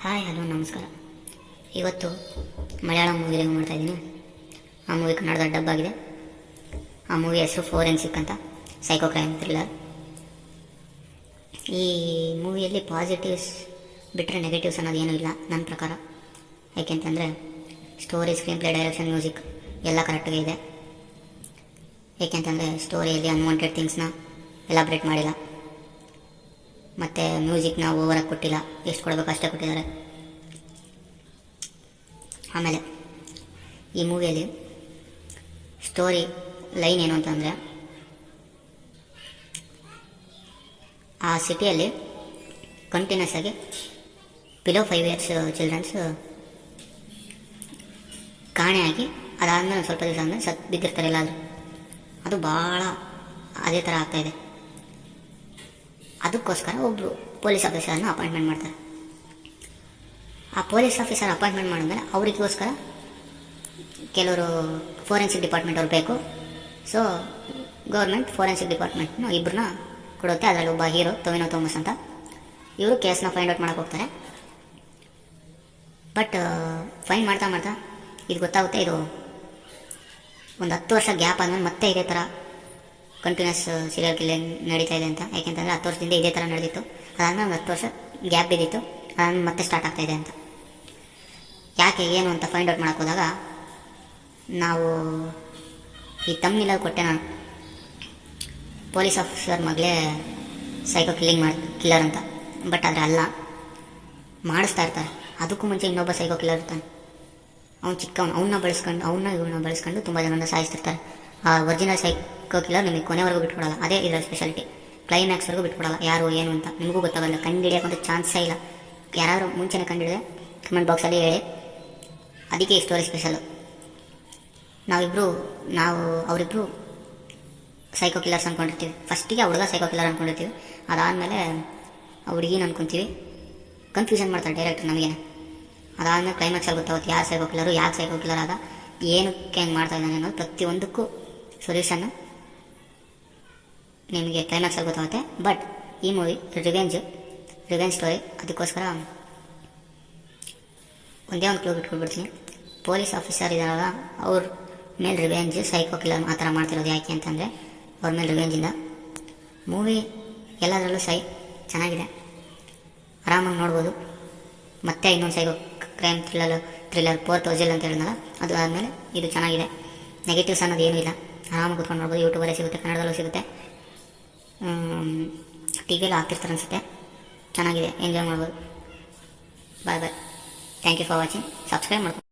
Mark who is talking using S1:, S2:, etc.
S1: Hi hello ನಮಸ್ಕಾರ. ಇವತ್ತು Malayalam movie review ಮಾಡ್ತಾಯಿದ್ದೀನಿ. ಆ ಮೂವಿ ಕನ್ನಡದ ಡಬ್ ಆಗಿದೆ. ಆ ಮೂವಿ ಹೆಸರು ಫೋರೆನ್ಸಿಕ್ ಅಂತ, ಸೈಕೋ ಕ್ರೈಮ್ ಥ್ರಿಲ್ಲರ್. ಈ ಮೂವಿಯಲ್ಲಿ ಪಾಸಿಟಿವ್ಸ್ ಬಿಟ್ಟರೆ ನೆಗೆಟಿವ್ಸ್ ಅನ್ನೋದು ಏನೂ ಇಲ್ಲ ನನ್ನ ಪ್ರಕಾರ. ಯಾಕೆಂತಂದರೆ story, screen play, direction, music ಎಲ್ಲ ಕರೆಕ್ಟಾಗಿ ಇದೆ. ಏಕೆಂತಂದರೆ ಸ್ಟೋರಿಯಲ್ಲಿ ಅನ್ವಾಂಟೆಡ್ ಥಿಂಗ್ಸ್ನ ಎಲಾಬ್ರೇಟ್ ಮಾಡಿಲ್ಲ, ಮತ್ತು ಮ್ಯೂಸಿಕ್ನ ಓವರಾಗಿ ಕೊಟ್ಟಿಲ್ಲ, ಎಷ್ಟು ಕೊಡಬೇಕು ಅಷ್ಟೇ ಕೊಟ್ಟಿದ್ದಾರೆ. ಆಮೇಲೆ ಈ ಮೂವಿಯಲ್ಲಿ ಸ್ಟೋರಿ ಲೈನ್ ಏನು ಅಂತಂದರೆ, ಆ ಸಿಟಿಯಲ್ಲಿ ಕಂಟಿನ್ಯೂಸ್ ಆಗಿ ಬಿಲೋ 5 years ಚಿಲ್ಡ್ರನ್ಸ್ ಕಾಣೆಯಾಗಿ ಅದಾದಮೇಲೆ ಸ್ವಲ್ಪ ದಿವಸ ಆದಮೇಲೆ ಸತ್ತು ಬಿದ್ದಿರ್ತಾರೆ ಎಲ್ಲಾದರೂ. ಅದು ಭಾಳ ಅದೇ ಥರ ಆಗ್ತಾಯಿದೆ. ಅದಕ್ಕೋಸ್ಕರ ಒಬ್ಬರು ಪೊಲೀಸ್ ಆಫೀಸರ್ನ ಅಪಾಯಿಂಟ್ಮೆಂಟ್ ಮಾಡ್ತಾರೆ. ಆ ಪೊಲೀಸ್ ಆಫೀಸರ್ ಅಪಾಯಿಂಟ್ಮೆಂಟ್ ಮಾಡಿದ್ಮೇಲೆ ಅವರಿಗೋಸ್ಕರ ಕೆಲವರು ಫೋರೆನ್ಸಿಕ್ ಡಿಪಾರ್ಟ್ಮೆಂಟ್ ಅವ್ರು ಬೇಕು. ಸೊ ಗೌರ್ಮೆಂಟ್ ಫೋರೆನ್ಸಿಕ್ ಡಿಪಾರ್ಟ್ಮೆಂಟ್ನ ಇಬ್ಬರನ್ನ ಕೊಡುತ್ತೆ. ಅದರಲ್ಲಿ ಒಬ್ಬ ಹೀರೋ ಟೊವಿನೋ ಥಾಮಸ್ ಅಂತ. ಇವರು ಕೇಸ್ನ ಫೈಂಡ್ ಔಟ್ ಮಾಡೋಕ್ಕೆ ಹೋಗ್ತಾರೆ. ಬಟ್ ಫೈಂಡ್ ಮಾಡ್ತಾ ಮಾಡ್ತಾ ಇದು ಗೊತ್ತಾಗುತ್ತೆ, ಇದು ಒಂದು 10 ವರ್ಷ ಗ್ಯಾಪ್ ಆದಮೇಲೆ ಮತ್ತೆ ಇದೇ ಥರ ಕಂಟಿನ್ಯೂಸ್ ಸೀರಿಯಲ್ ಕಿಲ್ಲಿಂಗ್ ನಡೀತಾ ಇದೆ ಅಂತ. ಯಾಕೆಂತಂದರೆ 10 ವರ್ಷದಿಂದ ಇದೇ ಥರ ನಡೆದಿತ್ತು, ಅದಾದಮೇಲೆ ಒಂದು 10 ವರ್ಷ ಗ್ಯಾಪ್ ಬಿದ್ದಿತ್ತು, ಅದಾದ್ಮೇಲೆ ಮತ್ತೆ ಸ್ಟಾರ್ಟ್ ಆಗ್ತಾಯಿದೆ ಅಂತ. ಯಾಕೆ ಏನು ಅಂತ ಫೈಂಡ್ ಔಟ್ ಮಾಡೋಕ್ಕೆ ಹೋದಾಗ ನಾವು ಈ ತಮ್ನಿಲಲ್ಲಿ ಕೊಟ್ಟೆ ನಾನು, ಪೊಲೀಸ್ ಆಫೀಸರ್ ಮಗಳೇ ಸೈಕೋ ಕಿಲ್ಲರ್ ಅಂತ. ಬಟ್ ಆದರೆ ಅಲ್ಲ, ಮಾಡಿಸ್ತಾ ಇರ್ತಾರೆ. ಅದಕ್ಕೂ ಮುಂಚೆ ಇನ್ನೊಬ್ಬ ಸೈಕೋ ಕಿಲ್ಲರ್ ಇರ್ತಾನೆ. ಅವ್ನು ಚಿಕ್ಕವನು, ಇವ್ರನ್ನ ಬಳಸ್ಕೊಂಡು ತುಂಬ ಜನನ ಸಾಯಿಸ್ತಿರ್ತಾರೆ. ಆ ಒರಿಜಿನಲ್ ಸೈಕೋ ಕಿಲ್ಲರ್ ನಿಮಗೆ ಕೊನೆವರೆಗೂ ಬಿಟ್ಕೊಡಲ್ಲ. ಅದೇ ಇದರ ಸ್ಪೆಷಾಲಿಟಿ. ಕ್ಲೈಮ್ಯಾಕ್ಸ್ವರೆಗೂ ಬಿಟ್ಕೊಡಲ್ಲ, ಯಾರು ಏನು ಅಂತ ನಿಮಗೂ ಗೊತ್ತಾಗಲ್ಲ, ಕಂಡುಹಿಡಿಯೋಕ್ಕಂತೂ ಚಾನ್ಸೇ ಇಲ್ಲ. ಯಾರಾದರೂ ಮುಂಚೆನೇ ಕಂಡುಹಿಡಿದ್ರೆ ಕಮೆಂಟ್ ಬಾಕ್ಸಲ್ಲಿ ಹೇಳಿ. ಅದಕ್ಕೆ ಈ ಸ್ಟೋರಿ ಸ್ಪೆಷಲು. ಅವರಿಬ್ಬರು ಸೈಕೋ ಕಿಲ್ಲರ್ಸ್ ಅಂದ್ಕೊಂಡಿರ್ತೀವಿ. ಫಸ್ಟಿಗೆ ಆ ಹುಡುಗ ಸೈಕೋ ಕಿಲ್ಲರ್ ಅಂದ್ಕೊಂಡಿರ್ತೀವಿ, ಅದಾದಮೇಲೆ ಆ ಹುಡುಗಿನ ಅಂದ್ಕೊತೀವಿ. ಕನ್ಫ್ಯೂಷನ್ ಮಾಡ್ತಾರೆ ಡೈರೆಕ್ಟರ್ ನಮಗೇನೆ. ಅದಾದಮೇಲೆ ಕ್ಲೈಮ್ಯಾಕ್ಸಲ್ಲಿ ಗೊತ್ತಾಗುತ್ತೆ ಯಾರು ಸೈಕೋ ಕಿಲ್ಲರು, ಯಾಕೆ ಸೈಕೋ ಕಿಲ್ಲರ್ ಆದ, ಏನಕ್ಕೆ ಹೆಂಗೆ ಮಾಡ್ತಾ ಇದ್ದಾನೆ ಅನ್ನೋದು ಪ್ರತಿಯೊಂದಕ್ಕೂ ಸೊಲ್ಯೂಷನ್ನು ನಿಮಗೆ ಕ್ಲೈಮ್ಯಾಕ್ಸಲ್ಲಿ ಗೊತ್ತಾಗುತ್ತೆ. ಬಟ್ ಈ ಮೂವಿ ರಿವೆಂಜ್ ಸ್ಟೋರಿ. ಅದಕ್ಕೋಸ್ಕರ ಒಂದೇ ಒಂದು ಕ್ಲೂ ಬಿಟ್ಕೊಡ್ಬಿಡ್ತೀನಿ. ಪೊಲೀಸ್ ಆಫೀಸರ್ ಇದ್ದಾರಲ್ಲ, ಅವ್ರ ಮೇಲೆ ರಿವೆಂಜ್, ಸೈಕೋ ಕಿಲ್ಲರ್ ಆ ಥರ ಮಾಡ್ತಿರೋದು ಯಾಕೆ ಅಂತಂದರೆ ಅವ್ರ ಮೇಲೆ ರಿವೆಂಜಿಂದ. ಮೂವಿ ಎಲ್ಲದರಲ್ಲೂ ಚೆನ್ನಾಗಿದೆ, ಆರಾಮಾಗಿ ನೋಡ್ಬೋದು. ಮತ್ತೆ ಇನ್ನೊಂದು psycho crime thriller 4th Ozil ಅಂತ ಹೇಳಿದ್ನಲ್ಲ, ಅದು ಆದಮೇಲೆ ಇದು ಚೆನ್ನಾಗಿದೆ. ನೆಗೆಟಿವ್ಸ್ ಅನ್ನೋದು ಏನೂ ಇಲ್ಲ, ಆರಾಮಾಗಿ ಕೂತ್ಕೊಂಡು ನೋಡ್ಬೋದು. ಯೂಟ್ಯೂಬಲ್ಲೇ ಸಿಗುತ್ತೆ, ಕನ್ನಡದಲ್ಲೂ ಸಿಗುತ್ತೆ, ಟಿ ವಿಯಲ್ಲಿ ಹಾಕ್ತಿರ್ತಾರೆ ಅನಿಸುತ್ತೆ. ಚೆನ್ನಾಗಿದೆ, ಎಂಜಾಯ್ ಮಾಡ್ಬೋದು. Bye. Thank you for watching. Subscribe ಮಾಡ್ಕೊಂಡು